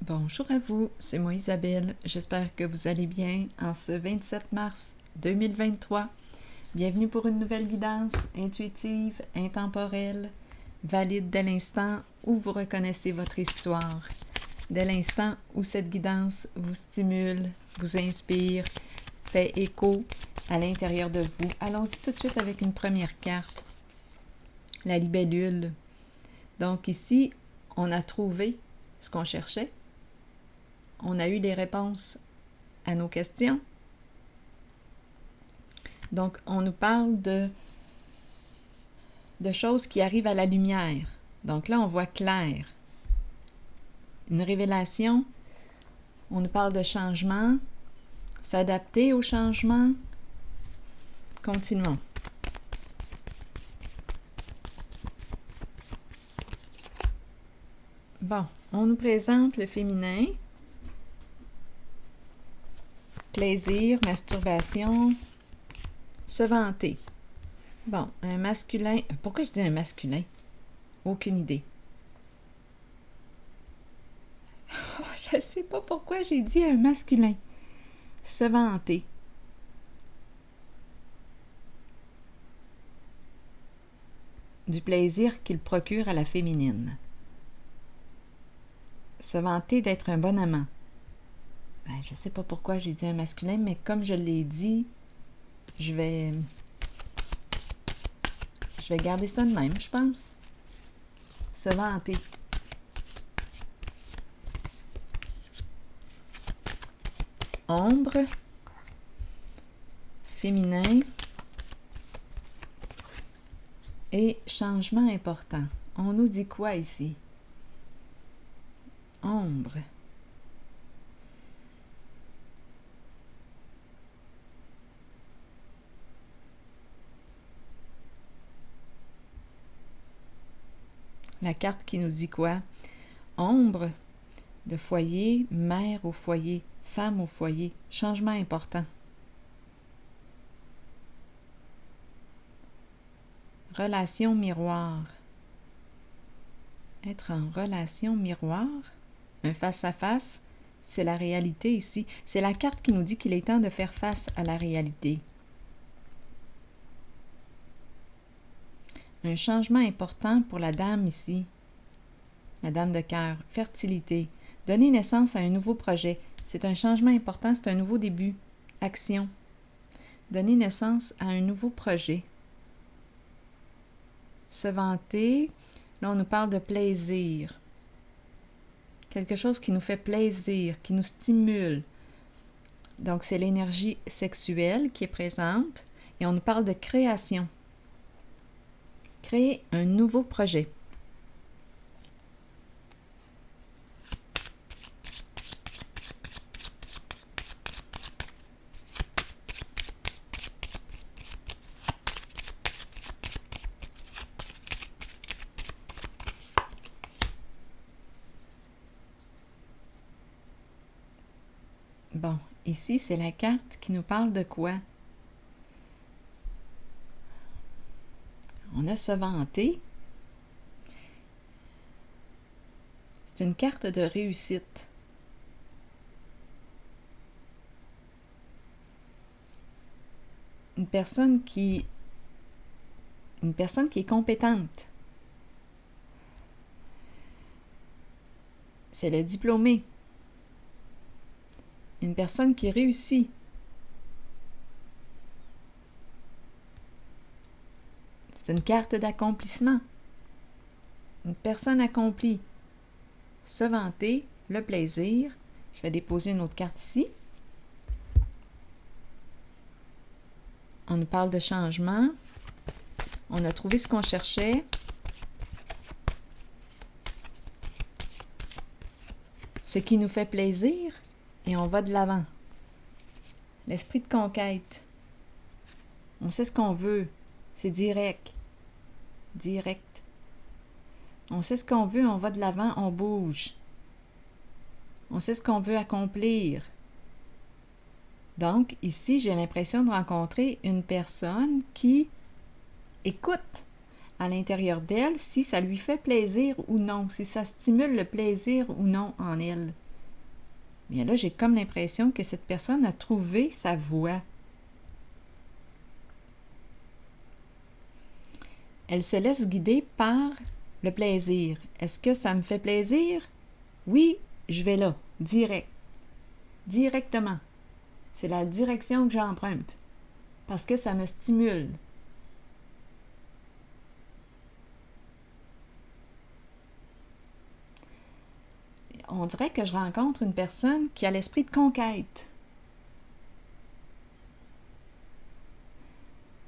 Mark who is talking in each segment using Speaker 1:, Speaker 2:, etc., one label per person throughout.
Speaker 1: Bonjour à vous, c'est moi Isabelle. J'espère que vous allez bien en ce 27 mars 2023. Bienvenue pour une nouvelle guidance intuitive, intemporelle, valide dès l'instant où vous reconnaissez votre histoire, dès l'instant où cette guidance vous stimule, vous inspire, fait écho à l'intérieur de vous. Allons-y tout de suite avec une première carte, la libellule. Donc ici, on a trouvé ce qu'on cherchait. On a eu les réponses à nos questions. Donc, on nous parle de choses qui arrivent à la lumière. Donc là, on voit clair. Une révélation. On nous parle de changement. S'adapter au changement. Continuons. Bon, on nous présente le féminin. Plaisir, masturbation, se vanter. Bon, un masculin. Pourquoi je dis un masculin? Aucune idée. Oh, je ne sais pas pourquoi j'ai dit un masculin. Se vanter. Du plaisir qu'il procure à la féminine. Se vanter d'être un bon amant. Je ne sais pas pourquoi j'ai dit un masculin, mais comme je l'ai dit, je vais garder ça de même, je pense. Se vanter. Ombre. Féminin. Et changement important. On nous dit quoi ici? Ombre. La carte qui nous dit quoi? Ombre, le foyer, mère au foyer, femme au foyer, changement important. Relation miroir. Être en relation miroir, un face-à-face, c'est la réalité ici. C'est la carte qui nous dit qu'il est temps de faire face à la réalité. Un changement important pour la dame ici, la dame de cœur, fertilité, donner naissance à un nouveau projet. C'est un changement important, c'est un nouveau début, action. Donner naissance à un nouveau projet. Se vanter, là on nous parle de plaisir. Quelque chose qui nous fait plaisir, qui nous stimule. Donc c'est l'énergie sexuelle qui est présente et on nous parle de création. Créer un nouveau projet. Bon, ici, c'est la carte qui nous parle de quoi? On a se vanter. C'est une carte de réussite. Une personne qui est compétente. C'est le diplômé. Une personne qui réussit. C'est une carte d'accomplissement. Une personne accomplie. Se vanter, le plaisir. Je vais déposer une autre carte ici. On nous parle de changement. On a trouvé ce qu'on cherchait. Ce qui nous fait plaisir et on va de l'avant. L'esprit de conquête. On sait ce qu'on veut. C'est direct. Direct. On sait ce qu'on veut, on va de l'avant, on bouge. On sait ce qu'on veut accomplir. Donc, ici, j'ai l'impression de rencontrer une personne qui écoute à l'intérieur d'elle si ça lui fait plaisir ou non, si ça stimule le plaisir ou non en elle. Bien là, j'ai comme l'impression que cette personne a trouvé sa voie. Elle se laisse guider par le plaisir. Est-ce que ça me fait plaisir? Oui, je vais là, direct. Directement. C'est la direction que j'emprunte. Parce que ça me stimule. On dirait que je rencontre une personne qui a l'esprit de conquête.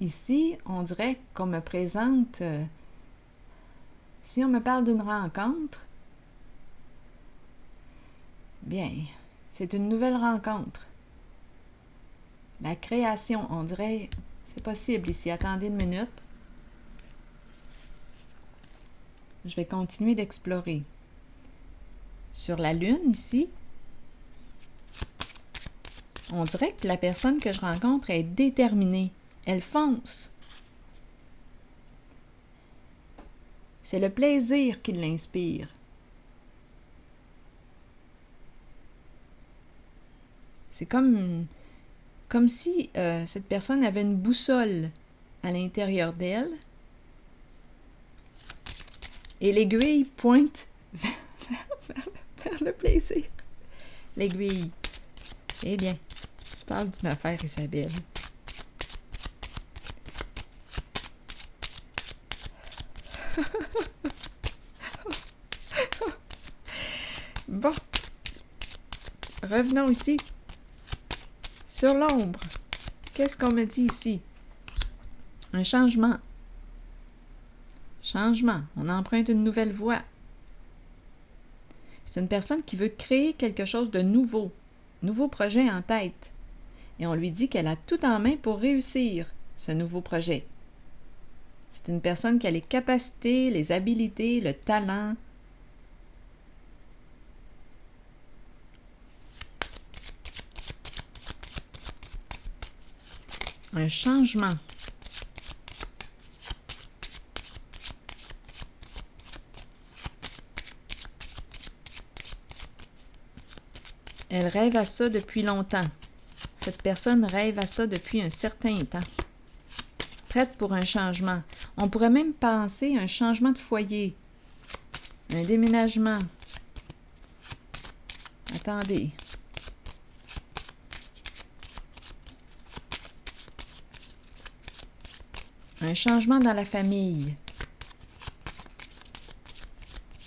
Speaker 1: Ici, on dirait qu'on me présente... si on me parle d'une rencontre, bien, c'est une nouvelle rencontre. La création, on dirait, c'est possible ici. Attendez une minute. Je vais continuer d'explorer. Sur la Lune, ici, on dirait que la personne que je rencontre est déterminée. Elle fonce. C'est le plaisir qui l'inspire. C'est comme si cette personne avait une boussole à l'intérieur d'elle et l'aiguille pointe vers le plaisir. L'aiguille. Eh bien, tu parles d'une affaire, Isabelle. Bon. Revenons ici. Sur l'ombre. Qu'est-ce qu'on me dit ici? Un changement. Changement. On emprunte une nouvelle voie. C'est une personne qui veut créer quelque chose de nouveau. Nouveau projet en tête. Et on lui dit qu'elle a tout en main pour réussir ce nouveau projet. C'est une personne qui a les capacités, les habiletés, le talent. Un changement. Elle rêve à ça depuis longtemps. Cette personne rêve à ça depuis un certain temps. Prête pour un changement. On pourrait même penser à un changement de foyer. Un déménagement. Attendez. Un changement dans la famille.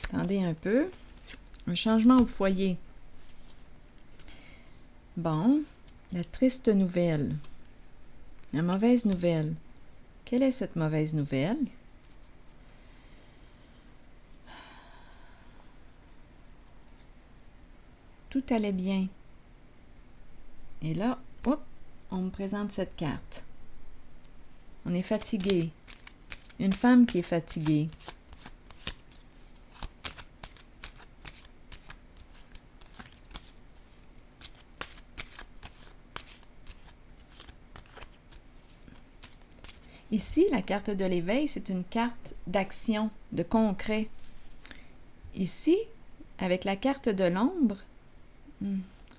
Speaker 1: Attendez un peu. Un changement au foyer. Bon, la triste nouvelle. La mauvaise nouvelle. Quelle est cette mauvaise nouvelle? Tout allait bien. Et là, hop, on me présente cette carte. On est fatigué. Une femme qui est fatiguée. Ici, la carte de l'éveil, c'est une carte d'action, de concret. Ici, avec la carte de l'ombre,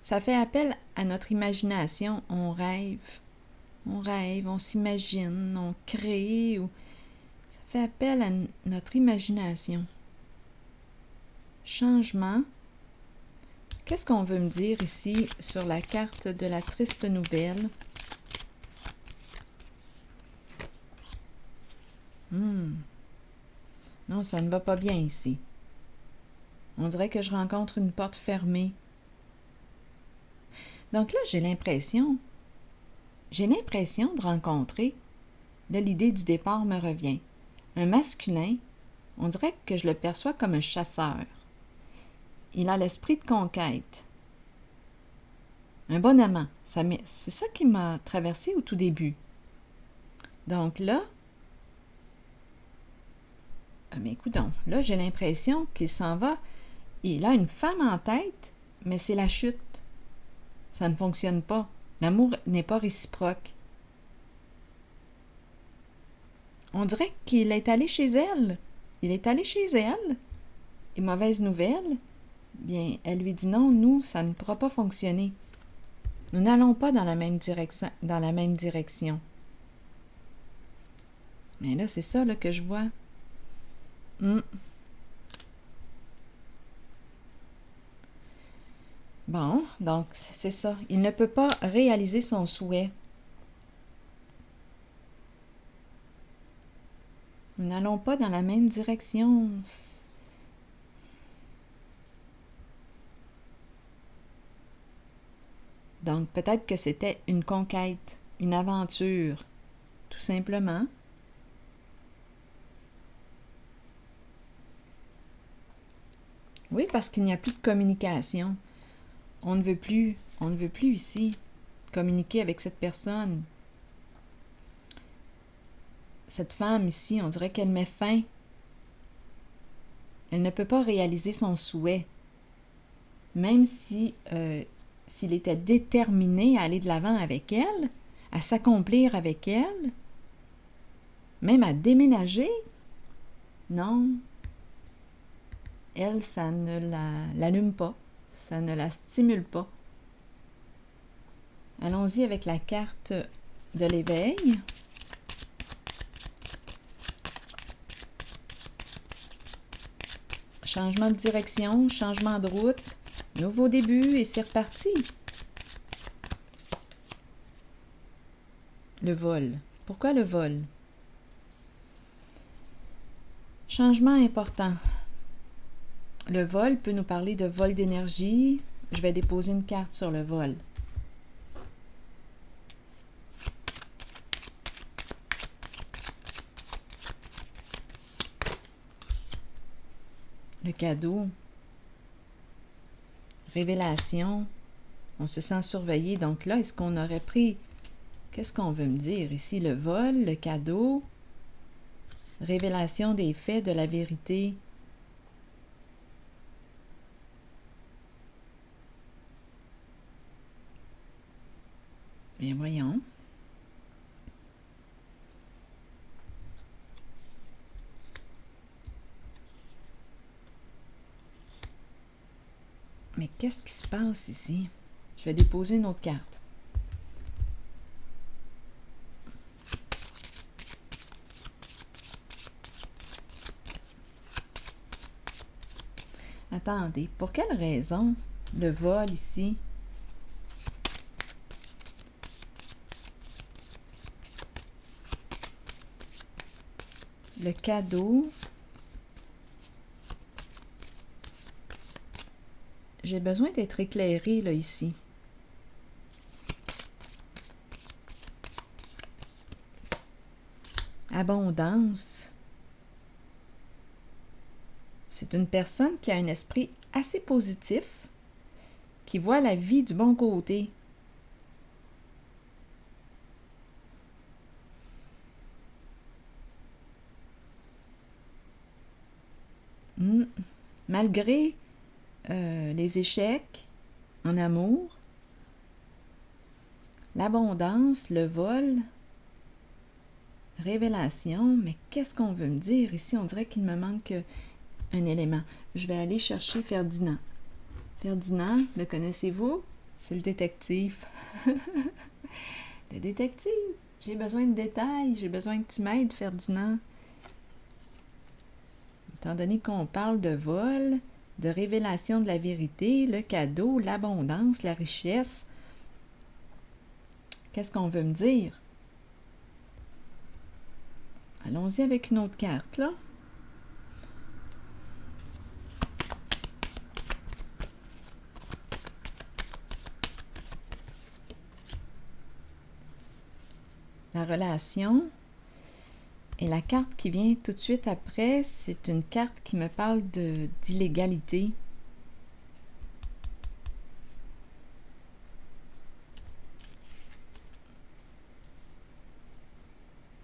Speaker 1: ça fait appel à notre imagination. On rêve, on s'imagine, on crée. Ça fait appel à notre imagination. Changement. Qu'est-ce qu'on veut me dire ici sur la carte de la triste nouvelle? Non, ça ne va pas bien ici. On dirait que je rencontre une porte fermée. Donc là, j'ai l'impression de rencontrer, là, l'idée du départ me revient. Un masculin, on dirait que je le perçois comme un chasseur. Il a l'esprit de conquête. Un bon amant. C'est ça qui m'a traversé au tout début. Donc là, mais écoute donc, là, j'ai l'impression qu'il s'en va. Il a une femme en tête, mais c'est la chute. Ça ne fonctionne pas. L'amour n'est pas réciproque. On dirait qu'il est allé chez elle. Il est allé chez elle. Et mauvaise nouvelle, Bien, elle lui dit non, nous, ça ne pourra pas fonctionner. Nous n'allons pas dans la même direction. Mais là, c'est ça là, que je vois. Bon, donc c'est ça. Il ne peut pas réaliser son souhait. Nous n'allons pas dans la même direction. Donc peut-être que c'était une conquête, une aventure, tout simplement. Oui, parce qu'il n'y a plus de communication. On ne veut plus ici communiquer avec cette personne. Cette femme ici, on dirait qu'elle met fin. Elle ne peut pas réaliser son souhait. Même si s'il était déterminé à aller de l'avant avec elle, à s'accomplir avec elle, même à déménager, non. Elle, ça ne l'allume pas, ça ne la stimule pas. Allons-y avec la carte de l'éveil. Changement de direction, changement de route, nouveau début et c'est reparti. Le vol. Pourquoi le vol? Changement important. Le vol peut nous parler de vol d'énergie. Je vais déposer une carte sur le vol. Le cadeau. Révélation. On se sent surveillé. Donc là, est-ce qu'on aurait pris... Qu'est-ce qu'on veut me dire ici? Le vol, le cadeau, révélation des faits, de la vérité. Bien, voyons. Mais qu'est-ce qui se passe ici? Je vais déposer une autre carte. Attendez, pour quelle raison le vol ici? Le cadeau. J'ai besoin d'être éclairée là ici. Abondance. C'est une personne qui a un esprit assez positif, qui voit la vie du bon côté. Malgré les échecs en amour, l'abondance, le vol, révélation, mais qu'est-ce qu'on veut me dire ici? On dirait qu'il me manque un élément. Je vais aller chercher Ferdinand. Ferdinand, le connaissez-vous? C'est le détective. Le détective. J'ai besoin de détails. J'ai besoin que tu m'aides, Ferdinand. Étant donné qu'on parle de vol, de révélation de la vérité, le cadeau, l'abondance, la richesse, qu'est-ce qu'on veut me dire? Allons-y avec une autre carte, là. La relation. Et la carte qui vient tout de suite après, c'est une carte qui me parle d'illégalité.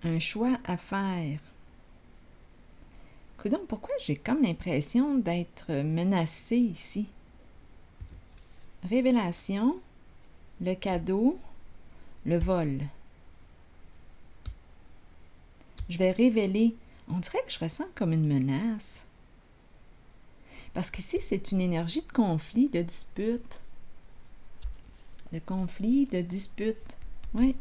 Speaker 1: Un choix à faire. Coudonc, pourquoi j'ai comme l'impression d'être menacée ici? Révélation, le cadeau, le vol. Je vais révéler. On dirait que je ressens comme une menace. Parce qu'ici, c'est une énergie de conflit, de dispute. De conflit, de dispute. Oui.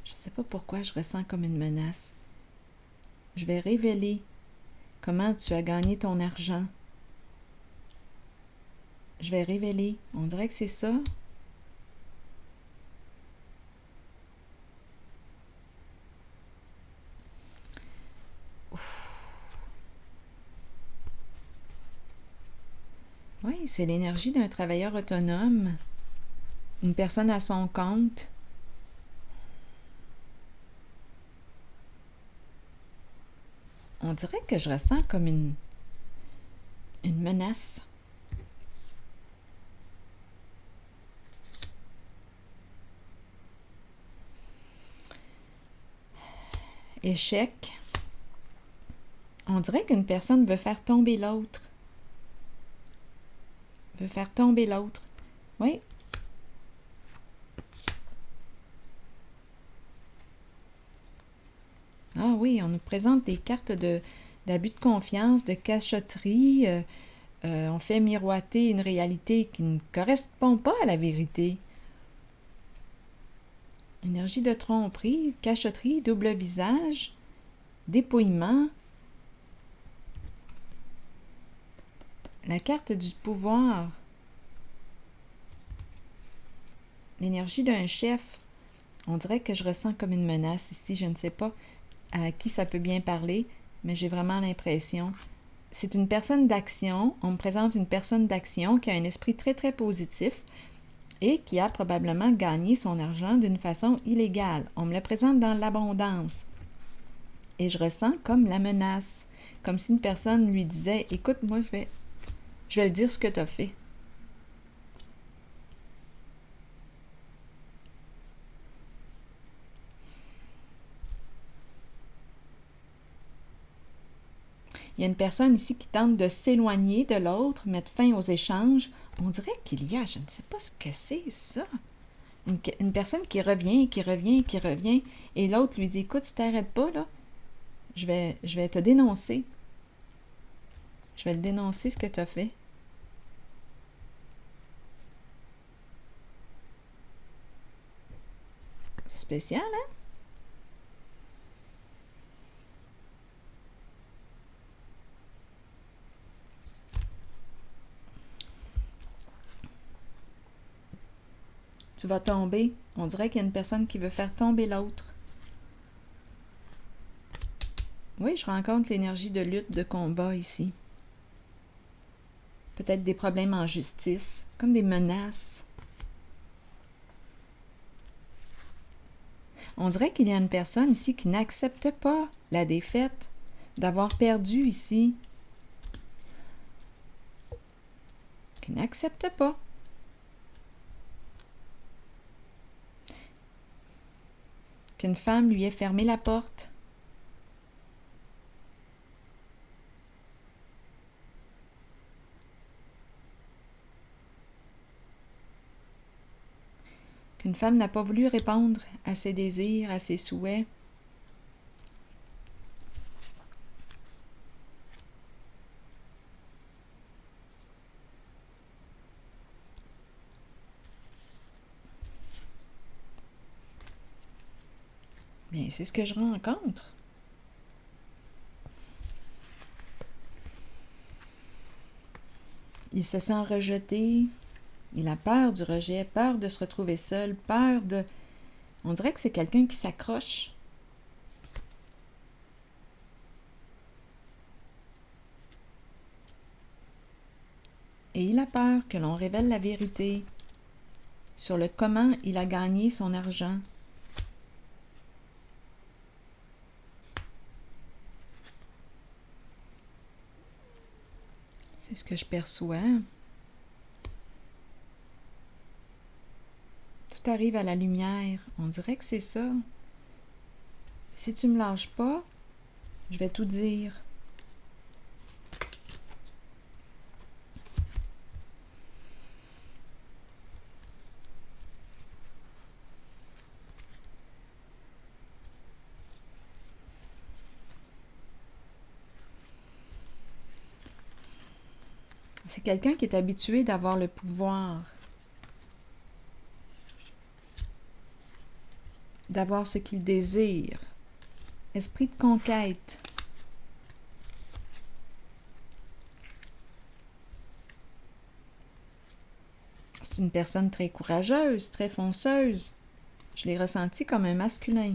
Speaker 1: Je ne sais pas pourquoi je ressens comme une menace. Je vais révéler comment tu as gagné ton argent. Je vais révéler. On dirait que c'est ça. Oui, c'est l'énergie d'un travailleur autonome. Une personne à son compte. On dirait que je ressens comme une menace. Échec. On dirait qu'une personne veut faire tomber l'autre. Veut faire tomber l'autre. Oui. Ah oui, on nous présente des cartes d'abus de confiance, de cachotterie. On fait miroiter une réalité qui ne correspond pas à la vérité. Énergie de tromperie, cachotterie, double visage, dépouillement. La carte du pouvoir. L'énergie d'un chef. On dirait que je ressens comme une menace ici. Je ne sais pas à qui ça peut bien parler, mais j'ai vraiment l'impression. C'est une personne d'action. On me présente une personne d'action qui a un esprit très, très positif et qui a probablement gagné son argent d'une façon illégale. On me le présente dans l'abondance. Et je ressens comme la menace. Comme si une personne lui disait « Écoute, moi, je vais le dire ce que tu as fait. » Il y a une personne ici qui tente de s'éloigner de l'autre, mettre fin aux échanges. On dirait qu'il y a, je ne sais pas ce que c'est ça. Une personne qui revient, et l'autre lui dit « Écoute, si tu n'arrêtes pas, là, je vais te dénoncer. Je vais le dénoncer ce que tu as fait. » C'est spécial, hein? Tu vas tomber. On dirait qu'il y a une personne qui veut faire tomber l'autre. Oui, je rencontre l'énergie de lutte, de combat ici. Peut-être des problèmes en justice, comme des menaces. On dirait qu'il y a une personne ici qui n'accepte pas la défaite, d'avoir perdu ici. Qui n'accepte pas. Qu'une femme lui ait fermé la porte. Qu'une femme n'a pas voulu répondre à ses désirs, à ses souhaits. Bien, c'est ce que je rencontre. Il se sent rejeté. Il a peur du rejet, peur de se retrouver seul, peur de... On dirait que c'est quelqu'un qui s'accroche. Et il a peur que l'on révèle la vérité sur le comment il a gagné son argent. C'est ce que je perçois. Tout arrive à la lumière. On dirait que c'est ça. Si tu me lâches pas, je vais tout dire. C'est quelqu'un qui est habitué d'avoir le pouvoir, d'avoir ce qu'il désire. Esprit de conquête. C'est une personne très courageuse, très fonceuse. Je l'ai ressenti comme un masculin.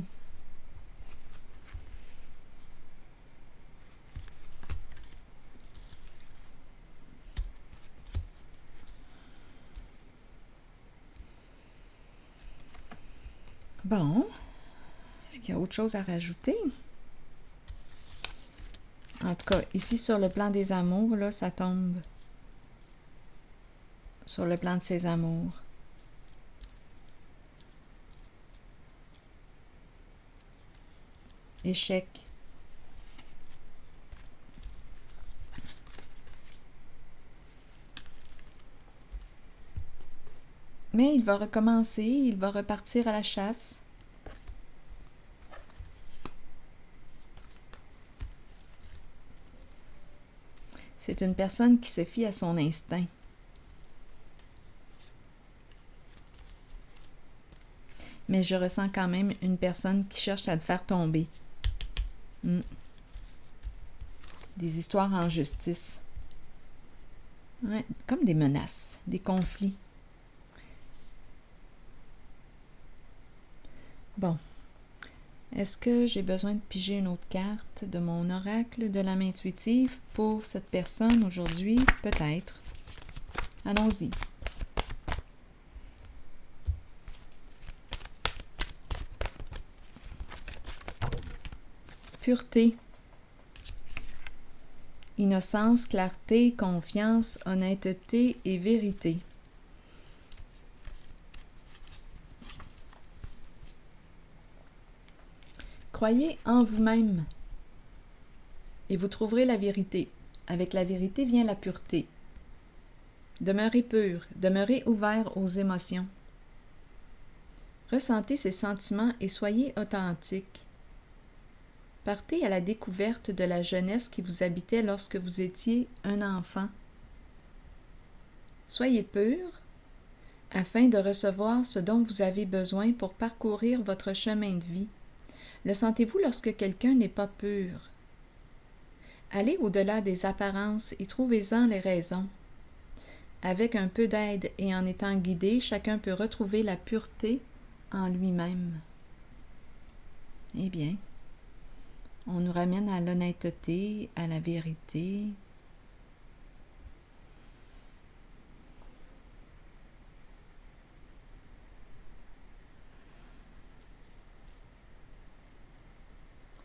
Speaker 1: Bon. Est-ce qu'il y a autre chose à rajouter? En tout cas, ici, sur le plan des amours, là, ça tombe sur le plan de ses amours. Échec. Mais il va recommencer, il va repartir à la chasse. C'est une personne qui se fie à son instinct. Mais je ressens quand même une personne qui cherche à le faire tomber. Des histoires en justice. Ouais, comme des menaces, des conflits. Bon. Est-ce que j'ai besoin de piger une autre carte de mon oracle de l'âme intuitive pour cette personne aujourd'hui? Peut-être. Allons-y. Pureté. Innocence, clarté, confiance, honnêteté et vérité. Croyez en vous-même et vous trouverez la vérité. Avec la vérité vient la pureté. Demeurez pur, demeurez ouvert aux émotions. Ressentez ces sentiments et soyez authentique. Partez à la découverte de la jeunesse qui vous habitait lorsque vous étiez un enfant. Soyez pur afin de recevoir ce dont vous avez besoin pour parcourir votre chemin de vie. Le sentez-vous lorsque quelqu'un n'est pas pur? Allez au-delà des apparences et trouvez-en les raisons. Avec un peu d'aide et en étant guidé, chacun peut retrouver la pureté en lui-même. Eh bien, on nous ramène à l'honnêteté, à la vérité.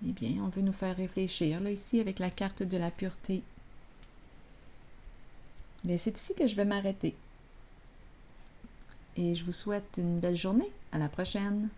Speaker 1: Eh bien, on veut nous faire réfléchir, là, ici, avec la carte de la pureté. Mais c'est ici que je vais m'arrêter. Et je vous souhaite une belle journée. À la prochaine!